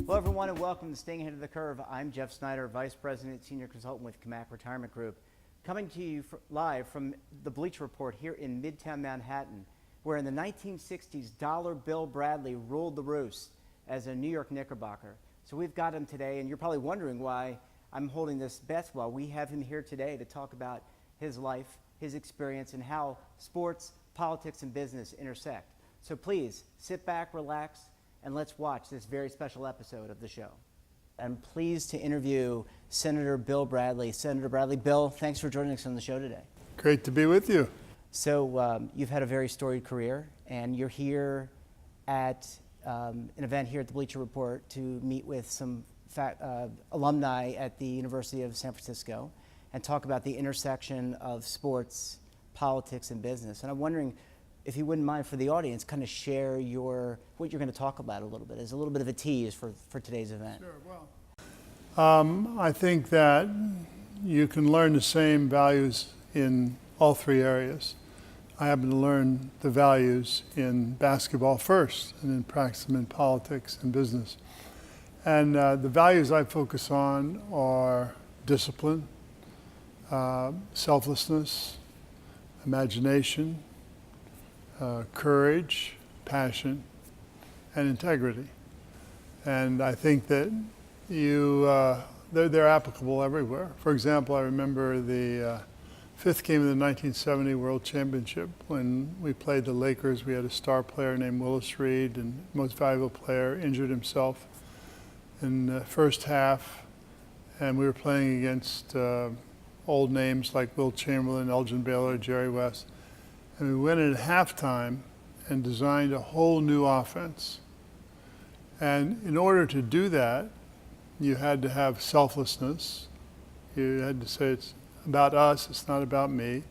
Hello, everyone, and welcome to Staying Ahead of the Curve. I'm Jeff Snyder, Vice President, Senior Consultant with Camac Retirement Group, coming to you live from the Bleacher Report here in Midtown Manhattan, where in the 1960s, Dollar Bill Bradley ruled the roost as a New York Knickerbocker. So we've got him today, and you're probably wondering why I'm holding this basketball. We have him here today to talk about his life, his experience, and how sports, politics, and business intersect. So please, sit back, relax, and let's watch this very special episode of the show. I'm pleased to interview Senator Bill Bradley. Senator Bradley, Bill, thanks for joining us on the show today. Great to be with you. So you've had a very storied career, and you're here at an event here at the Bleacher Report to meet with some alumni at the University of San Francisco and talk about the intersection of sports, politics, and business. And I'm wondering if you wouldn't mind, for the audience, kind of share what you're going to talk about a little bit as a little bit of a tease for today's event. Sure. Well, I think that you can learn the same values in all three areas. I happen to learn the values in basketball first, and then practice them in politics and business. And the values I focus on are discipline, selflessness, imagination, courage, passion, and integrity. And I think that they're applicable everywhere. For example, I remember the fifth game of the 1970 World Championship when we played the Lakers. We had a star player named Willis Reed, and most valuable player injured himself in the first half. And we were playing against old names like Wilt Chamberlain, Elgin Baylor, Jerry West. And we went in at halftime and designed a whole new offense. And in order to do that, you had to have selflessness. You had to say it's about us, it's not about me.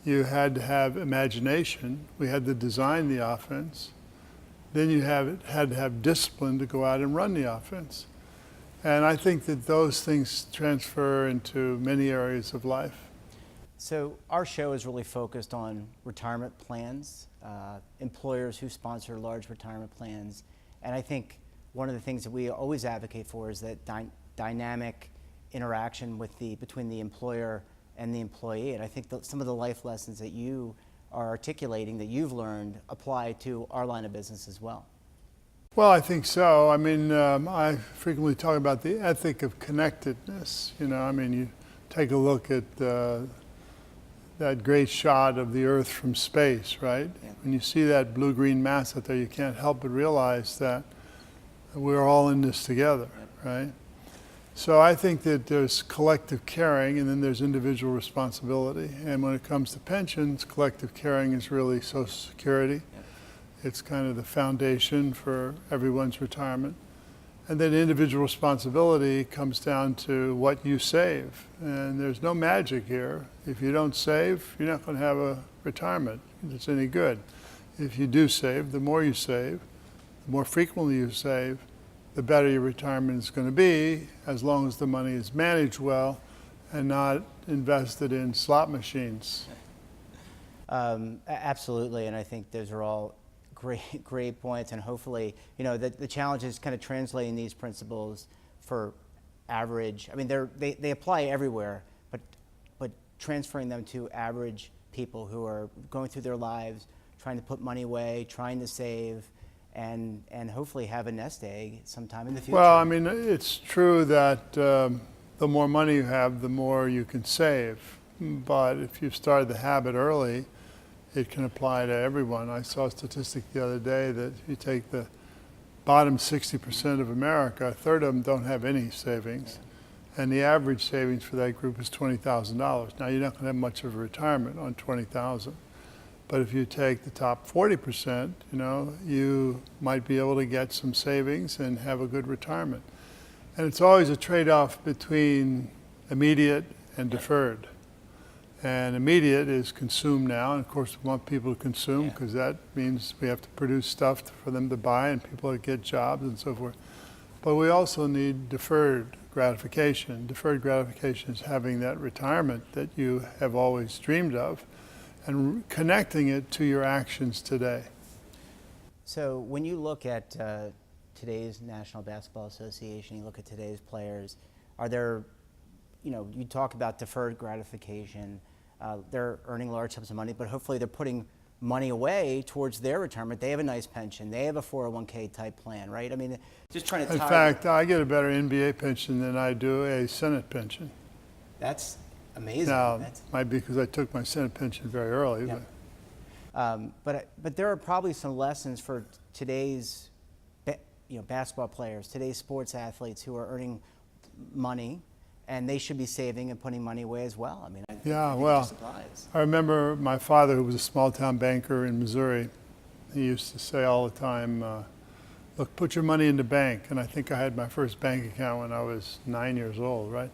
You had to have imagination. We had to design the offense. Then you had to have discipline to go out and run the offense. And I think that those things transfer into many areas of life. So our show is really focused on retirement plans, employers who sponsor large retirement plans. And I think one of the things that we always advocate for is that dynamic interaction between the employer and the employee. And I think that some of the life lessons that you are articulating, that you've learned, apply to our line of business as well. Well, I think so. I mean, I frequently talk about the ethic of connectedness. You take a look at that great shot of the Earth from space, right? Yeah. When you see that blue-green mass out there, you can't help but realize that we're all in this together, right? So I think that there's collective caring, and then there's individual responsibility. And when it comes to pensions, collective caring is really Social Security. It's kind of the foundation for everyone's retirement. And then individual responsibility comes down to what you save. And there's no magic here. If you don't save, you're not going to have a retirement that's any good. If you do save, the more you save, the more frequently you save, the better your retirement is going to be, as long as the money is managed well and not invested in slot machines. Absolutely, and I think those are all great points, and hopefully, the challenge is kind of translating these principles for average. I mean, they apply everywhere, but transferring them to average people who are going through their lives, trying to put money away, trying to save, and hopefully have a nest egg sometime in the future. Well, I mean, it's true that the more money you have, the more you can save. But if you've started the habit early, it can apply to everyone. I saw a statistic the other day that if you take the bottom 60% of America, a third of them don't have any savings. And the average savings for that group is $20,000. Now, you're not going to have much of a retirement on $20,000. But if you take the top 40%, you might be able to get some savings and have a good retirement. And it's always a trade-off between immediate and deferred. And immediate is consume now, and of course we want people to consume because that means we have to produce stuff for them to buy and people to get jobs and so forth. But we also need deferred gratification. Deferred gratification is having that retirement that you have always dreamed of and connecting it to your actions today. So when you look at today's National Basketball Association, you look at today's players, are there, you talk about deferred gratification, they're earning large sums of money, but hopefully they're putting money away towards their retirement. They have a nice pension. They have a 401k type plan, right? I mean, just trying to In fact, I get a better NBA pension than I do a Senate pension. That's amazing. Now, might be because I took my Senate pension very early. Yeah. But there are probably some lessons for today's basketball players, today's sports athletes who are earning money, and they should be saving and putting money away as well. I mean, I think it just applies. I remember my father, who was a small-town banker in Missouri. He used to say all the time, look, put your money in the bank. And I think I had my first bank account when I was 9 years old, right?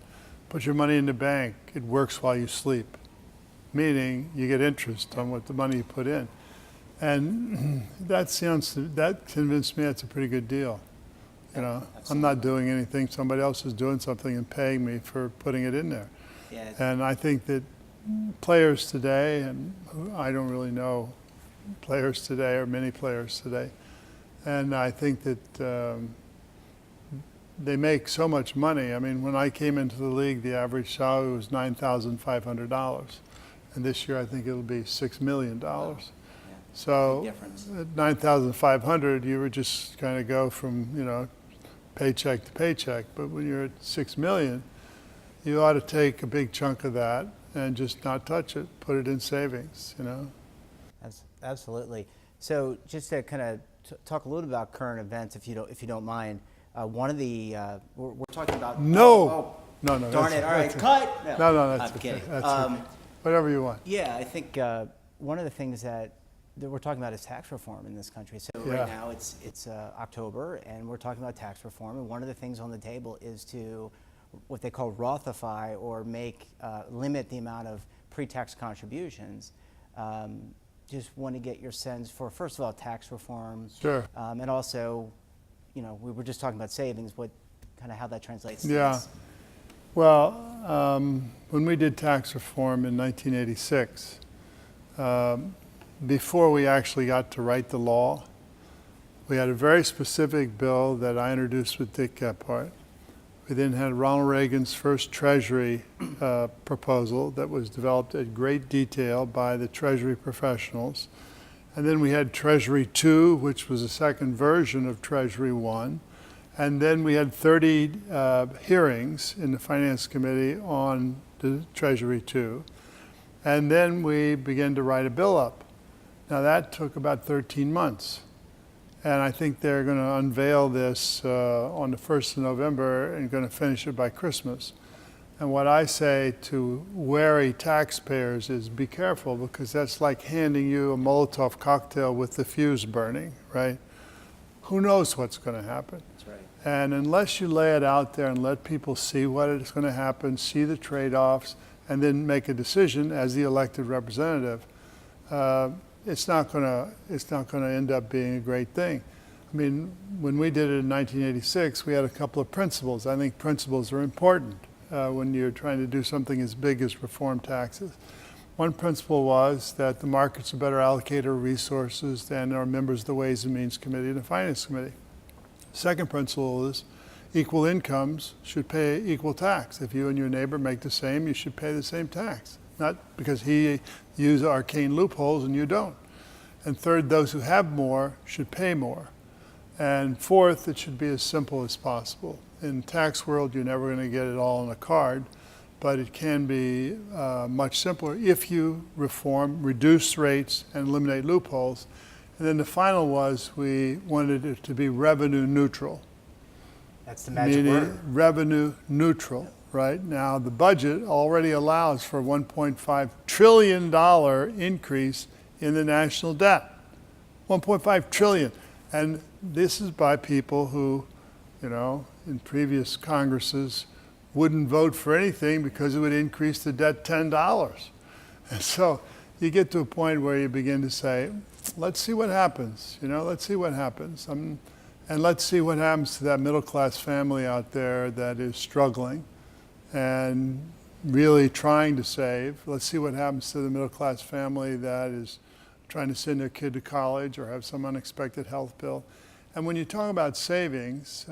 Put your money in the bank. It works while you sleep, meaning you get interest on what the money you put in. And that convinced me that's a pretty good deal. I'm not doing anything. Somebody else is doing something and paying me for putting it in there. Yeah. And I think that players today, and I don't really know players today or many players today, and I think that they make so much money. I mean, when I came into the league, the average salary was $9,500. And this year I think it'll be $6 million. Wow. So at 9,500, you would just kind of go from, paycheck to paycheck. But when you're at 6 million, you ought to take a big chunk of that and just not touch it, put it in savings, Absolutely. So just to kind of talk a little about current events, if you don't mind, one of the we're talking about. No. No. Darn it! All right, cut. No, that's I'm okay. kidding. That's okay. Whatever you want. Yeah, I think one of the things that we're talking about is tax reform in this country. So right now it's October, and we're talking about tax reform. And one of the things on the table is to what they call Rothify, or limit the amount of pre-tax contributions. Just want to get your sense for, first of all, tax reform. Sure. And also, we were just talking about savings. How that translates. To this. Well, when we did tax reform in 1986. Before we actually got to write the law, we had a very specific bill that I introduced with Dick Gephardt. We then had Ronald Reagan's first Treasury proposal that was developed at great detail by the Treasury professionals. And then we had Treasury 2, which was a second version of Treasury 1. And then we had 30 hearings in the Finance Committee on the Treasury 2. And then we began to write a bill up. Now that took about 13 months. And I think they're going to unveil this on the 1st of November and going to finish it by Christmas. And what I say to wary taxpayers is be careful, because that's like handing you a Molotov cocktail with the fuse burning, right? Who knows what's going to happen? That's right. And unless you lay it out there and let people see what is going to happen, see the trade-offs, and then make a decision as the elected representative, it's not going to end up being a great thing. I mean, when we did it in 1986, we had a couple of principles. I think principles are important when you're trying to do something as big as reform taxes. One principle was that the markets are better allocator of resources than our members of the Ways and Means Committee and the Finance Committee. Second principle is equal incomes should pay equal tax. If you and your neighbor make the same, you should pay the same tax. Not because he used arcane loopholes and you don't. And third, those who have more should pay more. And fourth, it should be as simple as possible. In the tax world, you're never going to get it all on a card, but it can be much simpler if you reform, reduce rates, and eliminate loopholes. And then the final was we wanted it to be revenue neutral. That's the magic meaning word. Revenue neutral. Right now, the budget already allows for a $1.5 trillion increase in the national debt. 1.5 trillion. And this is by people who, in previous Congresses wouldn't vote for anything because it would increase the debt $10. And so you get to a point where you begin to say, let's see what happens, let's see what happens. And let's see what happens to that middle-class family out there that is struggling and really trying to save. Let's see what happens to the middle-class family that is trying to send their kid to college or have some unexpected health bill. And when you talk about savings,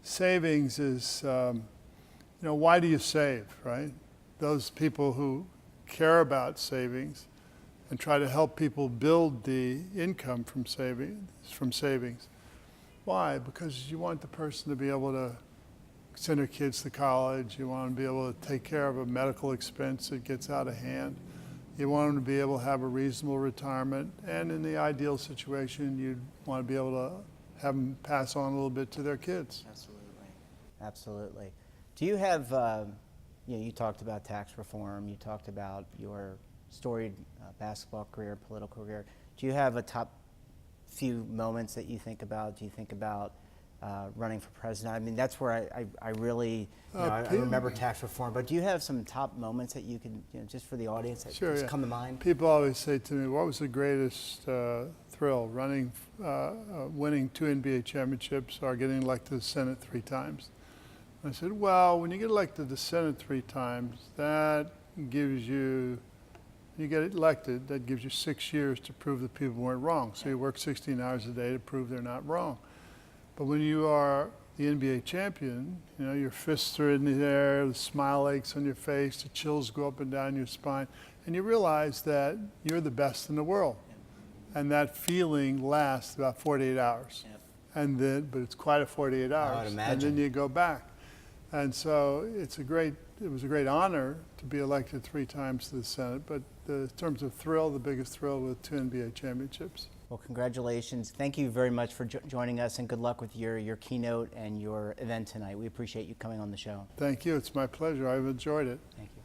savings is, why do you save, right? Those people who care about savings and try to help people build the income from savings. Why? Because you want the person to be able to send their kids to college. You want them to be able to take care of a medical expense that gets out of hand. You want them to be able to have a reasonable retirement. And in the ideal situation, you'd want to be able to have them pass on a little bit to their kids. Absolutely. Absolutely. Do you have, you talked about tax reform, you talked about your storied basketball career, political career. Do you have a top few moments that you think about? Do you think about running for president? I mean, that's where I really, I remember tax reform, but do you have some top moments that you can, just for the audience that Sure, just come to mind? People always say to me, what was the greatest thrill, winning 2 NBA championships or getting elected to the Senate 3 times? I said, well, when you get elected to the Senate 3 times, that gives you, you get elected, that gives you 6 years to prove that people weren't wrong. So you work 16 hours a day to prove they're not wrong. But when you are the NBA champion, your fists are in the air, the smile aches on your face, the chills go up and down your spine, and you realize that you're the best in the world. And that feeling lasts about 48 hours. Yep. But it's quite a 48 hours. I would imagine. And then you go back. And so it was a great honor to be elected 3 times to the Senate, but in terms of thrill, the biggest thrill was 2 NBA championships. Well, congratulations. Thank you very much for joining us, and good luck with your keynote and your event tonight. We appreciate you coming on the show. Thank you. It's my pleasure. I've enjoyed it. Thank you.